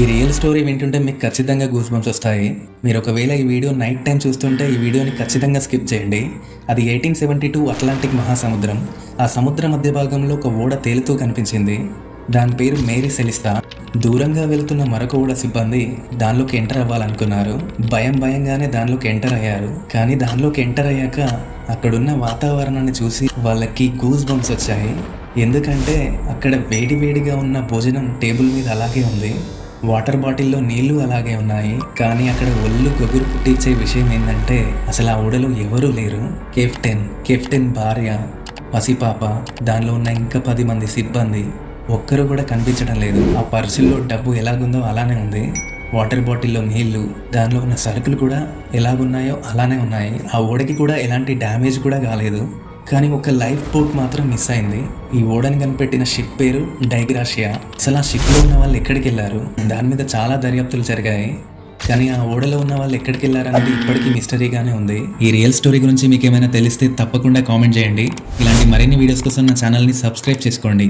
ఈ real story వింటుంటే మీకు ఖచ్చితంగా గూస్ బంప్స్ వస్తాయి. మీరు ఒకవేళ ఈ వీడియో నైట్ టైం చూస్తుంటే ఈ వీడియోని ఖచ్చితంగా స్కిప్ చేయండి. అది 1872 అట్లాంటిక్ మహాసముద్రం. ఆ సముద్ర మధ్య భాగంలో ఒక ఓడ తేలుతూ కనిపించింది. దాని పేరు మేరీ సెలిస్తా. దూరంగా వెళుతున్న మరొక ఓడ సిబ్బంది దానిలోకి ఎంటర్ అవ్వాలనుకున్నారు. భయంగానే దానిలోకి ఎంటర్ అయ్యారు. కానీ దానిలోకి ఎంటర్ అయ్యాక అక్కడున్న వాతావరణాన్ని చూసి వాళ్ళకి గూస్ బంప్స్ వచ్చాయి. ఎందుకంటే అక్కడ వేడిగా ఉన్న భోజనం టేబుల్ మీద అలాగే ఉంది. వాటర్ బాటిల్లో నీళ్లు అలాగే ఉన్నాయి. కానీ అక్కడ ఒళ్ళు గొగురు పుట్టించే విషయం ఏంటంటే అసలు ఆ ఓడలో ఎవరూ లేరు. కెప్టెన్ భార్య, పసిపాప, దానిలో ఉన్న ఇంకా 10 మంది సిబ్బంది ఒక్కరు కూడా కనిపించడం లేదు. ఆ పర్సుల్లో డబ్బు ఎలాగుందో అలానే ఉంది. వాటర్ బాటిల్లో నీళ్లు, దానిలో ఉన్న సరుకులు కూడా ఎలాగున్నాయో అలానే ఉన్నాయి. ఆ ఓడకి కూడా ఎలాంటి డ్యామేజ్ కూడా కాలేదు. కానీ ఒక లైఫ్ బోట్ మాత్రం మిస్ అయింది. ఈ ఓడని కనిపెట్టిన షిప్ పేరు డైగ్రాషియా. అసలు ఆ షిప్లో ఉన్న వాళ్ళు ఎక్కడికి వెళ్ళారు? దాని మీద చాలా దర్యాప్తులు జరిగాయి. కానీ ఆ ఓడలో ఉన్న వాళ్ళు ఎక్కడికి వెళ్ళారనేది ఇప్పటికీ మిస్టరీగానే ఉంది. ఈ రియల్ స్టోరీ గురించి మీకు ఏమైనా తెలిస్తే తప్పకుండా కామెంట్ చేయండి. ఇలాంటి మరిన్ని వీడియోస్ కోసం నా ఛానల్ని సబ్స్క్రైబ్ చేసుకోండి.